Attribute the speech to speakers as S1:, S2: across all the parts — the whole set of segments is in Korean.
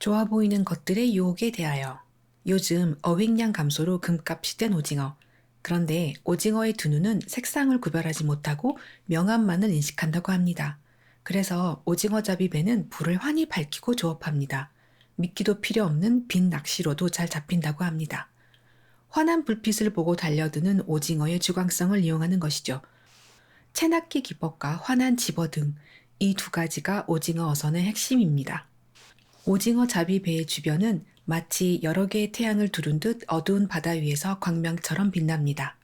S1: 좋아 보이는 것들의 유혹에 대하여. 요즘 어획량 감소로 금값이 된 오징어. 그런데 오징어의 두 눈은 색상을 구별하지 못하고 명암만을 인식한다고 합니다. 그래서 오징어잡이 배는 불을 환히 밝히고 조업합니다. 미끼도 필요 없는 빈 낚시로도 잘 잡힌다고 합니다. 환한 불빛을 보고 달려드는 오징어의 주광성을 이용하는 것이죠. 채낚기 기법과 환한 집어등, 이 두 가지가 오징어 어선의 핵심입니다. 오징어 잡이 배의 주변은 마치 여러 개의 태양을 두른 듯 어두운 바다 위에서 광명처럼 빛납니다.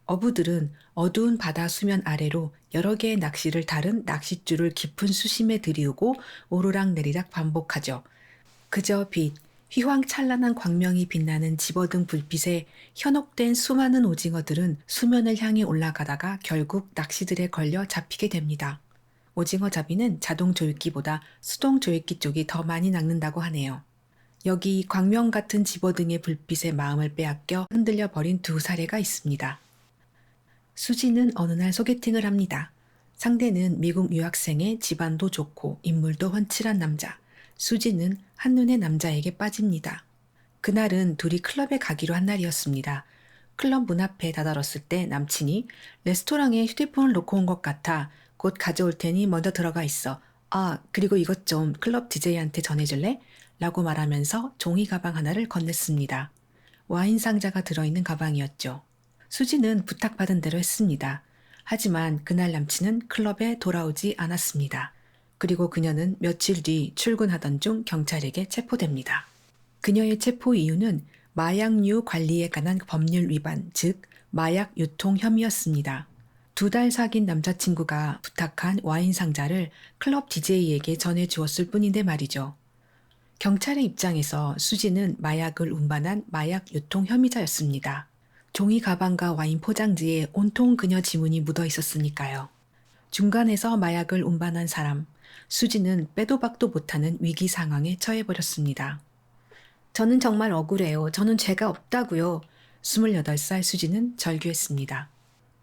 S1: 어부들은 어두운 바다 수면 아래로 여러 개의 낚시를 다른 낚싯줄을 깊은 수심에 들이우고 오르락내리락 반복하죠. 그저 빛, 휘황찬란한 광명이 빛나는 집어등 불빛에 현혹된 수많은 오징어들은 수면을 향해 올라가다가 결국 낚시들에 걸려 잡히게 됩니다. 오징어 잡이는 자동 조이기보다 수동 조이기 쪽이 더 많이 낚는다고 하네요. 여기 광명 같은 집어등의 불빛에 마음을 빼앗겨 흔들려 버린 두 사례가 있습니다. 수지는 어느 날 소개팅을 합니다. 상대는 미국 유학생의 집안도 좋고 인물도 훤칠한 남자. 수지는 한눈에 남자에게 빠집니다. 그날은 둘이 클럽에 가기로 한 날이었습니다. 클럽 문 앞에 다다랐을 때 남친이 레스토랑에 휴대폰을 놓고 온 것 같아. 곧 가져올 테니 먼저 들어가 있어. 아, 그리고 이것 좀 클럽 DJ한테 전해줄래? 라고 말하면서 종이 가방 하나를 건넸습니다. 와인 상자가 들어있는 가방이었죠. 수지는 부탁받은 대로 했습니다. 하지만 그날 남친은 클럽에 돌아오지 않았습니다. 그리고 그녀는 며칠 뒤 출근하던 중 경찰에게 체포됩니다. 그녀의 체포 이유는 마약류 관리에 관한 법률 위반, 즉 마약 유통 혐의였습니다. 2달 사귄 남자친구가 부탁한 와인 상자를 클럽 DJ에게 전해주었을 뿐인데 말이죠. 경찰의 입장에서 수지는 마약을 운반한 마약 유통 혐의자였습니다. 종이 가방과 와인 포장지에 온통 그녀 지문이 묻어 있었으니까요. 중간에서 마약을 운반한 사람, 수지는 빼도 박도 못하는 위기 상황에 처해버렸습니다. 저는 정말 억울해요. 저는 죄가 없다고요. 28살 수지는 절규했습니다.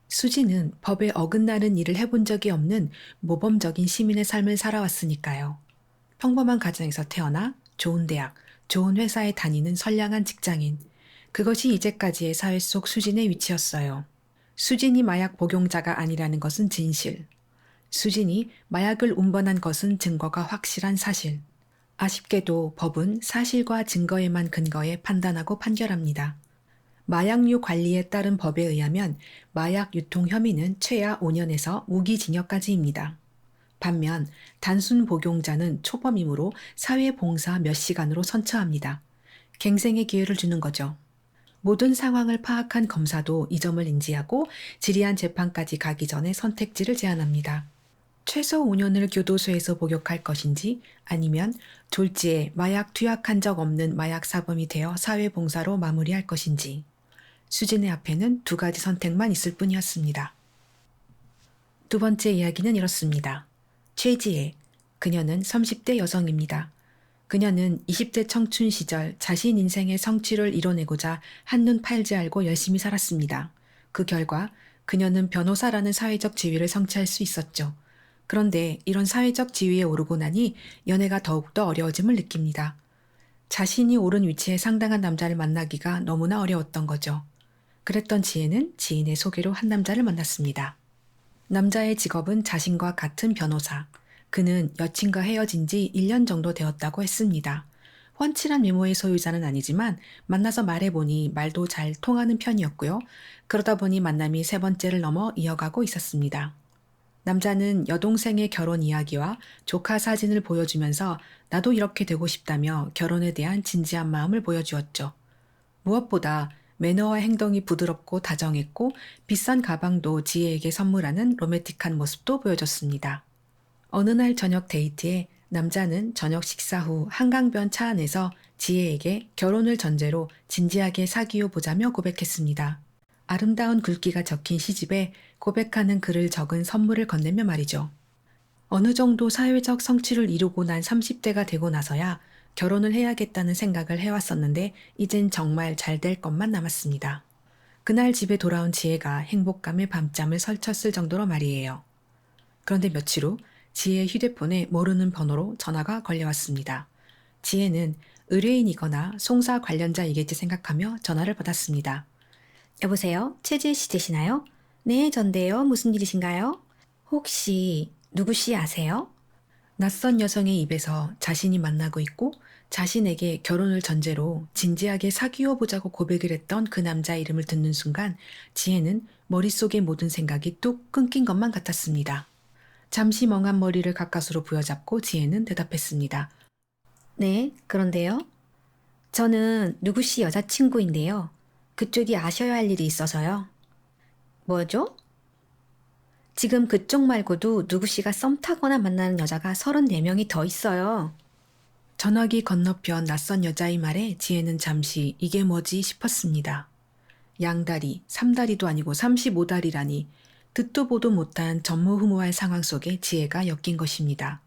S1: 수지는 법에 어긋나는 일을 해본 적이 없는 모범적인 시민의 삶을 살아왔으니까요. 평범한 가정에서 태어나 좋은 대학, 좋은 회사에 다니는 선량한 직장인. 그것이 이제까지의 사회 속 수진의 위치였어요. 수진이 마약 복용자가 아니라는 것은 진실. 수진이 마약을 운반한 것은 증거가 확실한 사실. 아쉽게도 법은 사실과 증거에만 근거해 판단하고 판결합니다. 마약류 관리에 따른 법에 의하면 마약 유통 혐의는 최하 5년에서 무기징역까지입니다. 반면 단순 복용자는 초범이므로 사회봉사 몇 시간으로 선처합니다. 갱생의 기회를 주는 거죠. 모든 상황을 파악한 검사도 이 점을 인지하고 지리한 재판까지 가기 전에 선택지를 제안합니다. 최소 5년을 교도소에서 복역할 것인지 아니면 졸지에 마약 투약한 적 없는 마약 사범이 되어 사회봉사로 마무리할 것인지. 수진의 앞에는 2가지 선택만 있을 뿐이었습니다. 두 번째 이야기는 이렇습니다. 최지혜. 그녀는 30대 여성입니다. 그녀는 20대 청춘 시절 자신 인생의 성취를 이뤄내고자 한눈 팔지 알고 열심히 살았습니다. 그 결과 그녀는 변호사라는 사회적 지위를 성취할 수 있었죠. 그런데 이런 사회적 지위에 오르고 나니 연애가 더욱더 어려워짐을 느낍니다. 자신이 오른 위치에 상당한 남자를 만나기가 너무나 어려웠던 거죠. 그랬던 지혜는 지인의 소개로 한 남자를 만났습니다. 남자의 직업은 자신과 같은 변호사. 그는 여친과 헤어진 지 1년 정도 되었다고 했습니다. 훤칠한 외모의 소유자는 아니지만 만나서 말해보니 말도 잘 통하는 편이었고요. 그러다 보니 만남이 3번째를 넘어 이어가고 있었습니다. 남자는 여동생의 결혼 이야기와 조카 사진을 보여주면서 나도 이렇게 되고 싶다며 결혼에 대한 진지한 마음을 보여주었죠. 무엇보다 매너와 행동이 부드럽고 다정했고 비싼 가방도 지혜에게 선물하는 로맨틱한 모습도 보여줬습니다. 어느 날 저녁 데이트에 남자는 저녁 식사 후 한강변 차 안에서 지혜에게 결혼을 전제로 진지하게 사귀어 보자며 고백했습니다. 아름다운 글귀가 적힌 시집에 고백하는 글을 적은 선물을 건네며 말이죠. 어느 정도 사회적 성취를 이루고 난 30대가 되고 나서야 결혼을 해야겠다는 생각을 해왔었는데 이젠 정말 잘 될 것만 남았습니다. 그날 집에 돌아온 지혜가 행복감에 밤잠을 설쳤을 정도로 말이에요. 그런데 며칠 후 지혜의 휴대폰에 모르는 번호로 전화가 걸려왔습니다. 지혜는 의뢰인이거나 송사 관련자이겠지 생각하며 전화를 받았습니다. 여보세요? 최지혜 씨 되시나요? 네, 전데요. 무슨 일이신가요? 혹시 누구씨 아세요? 낯선 여성의 입에서 자신이 만나고 있고 자신에게 결혼을 전제로 진지하게 사귀어 보자고 고백을 했던 그 남자 이름을 듣는 순간 지혜는 머릿속의 모든 생각이 뚝 끊긴 것만 같았습니다. 잠시 멍한 머리를 가까스로 부여잡고 지혜는 대답했습니다. 네, 그런데요. 저는 누구씨 여자친구인데요. 그쪽이 아셔야 할 일이 있어서요. 뭐죠? 지금 그쪽 말고도 누구씨가 썸 타거나 만나는 여자가 34명이 더 있어요. 전화기 건너편 낯선 여자의 말에 지혜는 잠시 이게 뭐지 싶었습니다. 양다리, 3다리도 아니고 35다리라니 듣도 보도 못한 전무후무할 상황 속에 지혜가 엮인 것입니다.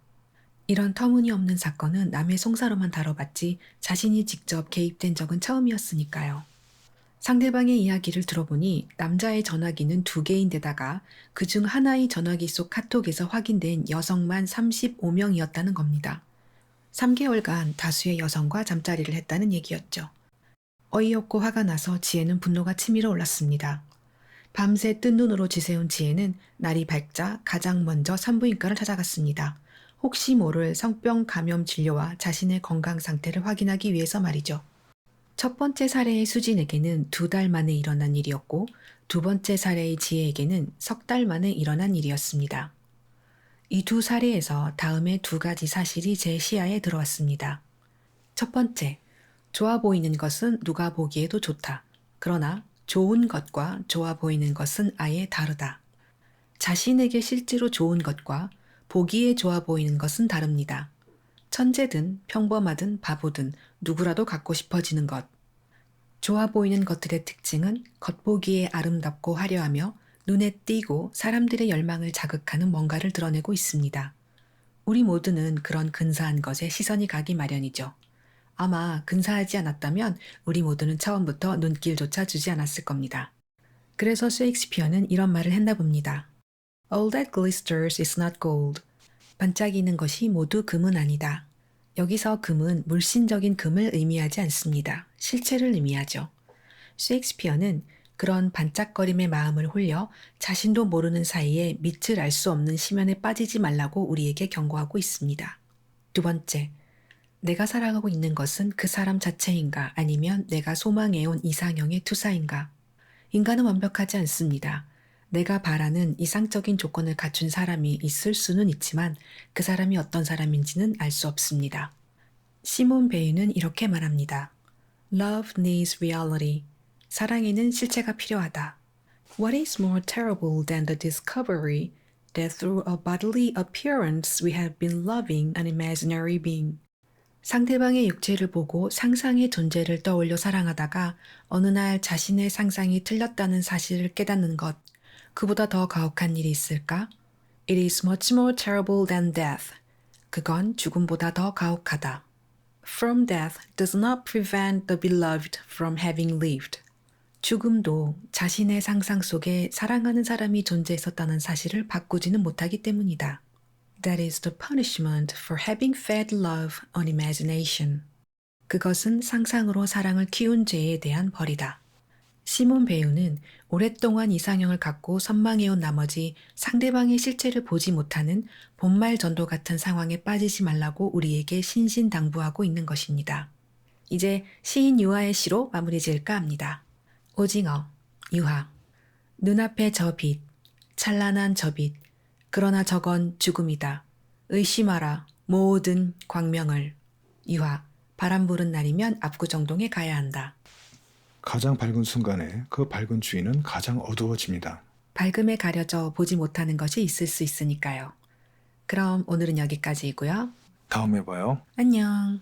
S1: 이런 터무니없는 사건은 남의 송사로만 다뤄봤지 자신이 직접 개입된 적은 처음이었으니까요. 상대방의 이야기를 들어보니 남자의 전화기는 2개인데다가 그중 하나의 전화기 속 카톡에서 확인된 여성만 35명이었다는 겁니다. 3개월간 다수의 여성과 잠자리를 했다는 얘기였죠. 어이없고 화가 나서 지혜는 분노가 치밀어 올랐습니다. 밤새 뜬 눈으로 지새운 지혜는 날이 밝자 가장 먼저 산부인과를 찾아갔습니다. 혹시 모를 성병 감염 진료와 자신의 건강 상태를 확인하기 위해서 말이죠. 첫 번째 사례의 수진에게는 2달 만에 일어난 일이었고 두 번째 사례의 지혜에게는 3달 만에 일어난 일이었습니다. 이 2사례에서 다음의 2가지 사실이 제 시야에 들어왔습니다. 첫 번째, 좋아 보이는 것은 누가 보기에도 좋다. 그러나 좋은 것과 좋아 보이는 것은 아예 다르다. 자신에게 실제로 좋은 것과 보기에 좋아 보이는 것은 다릅니다. 천재든 평범하든 바보든 누구라도 갖고 싶어지는 것. 좋아 보이는 것들의 특징은 겉보기에 아름답고 화려하며 눈에 띄고 사람들의 열망을 자극하는 뭔가를 드러내고 있습니다. 우리 모두는 그런 근사한 것에 시선이 가기 마련이죠. 아마 근사하지 않았다면 우리 모두는 처음부터 눈길조차 주지 않았을 겁니다. 그래서 셰익스피어는 이런 말을 했나 봅니다. All that glisters is not gold. 반짝이는 것이 모두 금은 아니다. 여기서 금은 물신적인 금을 의미하지 않습니다. 실체를 의미하죠. 셰익스피어는 그런 반짝거림의 마음을 홀려 자신도 모르는 사이에 밑을 알 수 없는 심연에 빠지지 말라고 우리에게 경고하고 있습니다. 두 번째, 내가 살아가고 있는 것은 그 사람 자체인가 아니면 내가 소망해온 이상형의 투사인가? 인간은 완벽하지 않습니다. 내가 바라는 이상적인 조건을 갖춘 사람이 있을 수는 있지만 그 사람이 어떤 사람인지는 알 수 없습니다. 시몬 베일은 이렇게 말합니다. Love needs reality. 사랑에는 실체가 필요하다. What is more terrible than the discovery that through a bodily appearance we have been loving an imaginary being? 상대방의 육체를 보고 상상의 존재를 떠올려 사랑하다가 어느 날 자신의 상상이 틀렸다는 사실을 깨닫는 것. 그보다 더 가혹한 일이 있을까? It is much more terrible than death. 그건 죽음보다 더 가혹하다. From death does not prevent the beloved from having lived. 죽음도 자신의 상상 속에 사랑하는 사람이 존재했었다는 사실을 바꾸지는 못하기 때문이다. That is the punishment for having fed love on imagination. 그것은 상상으로 사랑을 키운 죄에 대한 벌이다. 시몬 베유는 오랫동안 이상형을 갖고 선망해온 나머지 상대방의 실체를 보지 못하는 본말 전도 같은 상황에 빠지지 말라고 우리에게 신신당부하고 있는 것입니다. 이제 시인 유하의 시로 마무리 지을까 합니다. 오징어, 유하. 눈앞에 저 빛, 찬란한 저 빛. 그러나 저건 죽음이다. 의심하라, 모든 광명을. 유하, 바람 부는 날이면 압구정동에 가야 한다.
S2: 가장 밝은 순간에 그 밝은 주위는 가장 어두워집니다.
S1: 밝음에 가려져 보지 못하는 것이 있을 수 있으니까요. 그럼 오늘은 여기까지이고요.
S2: 다음에 봐요.
S1: 안녕.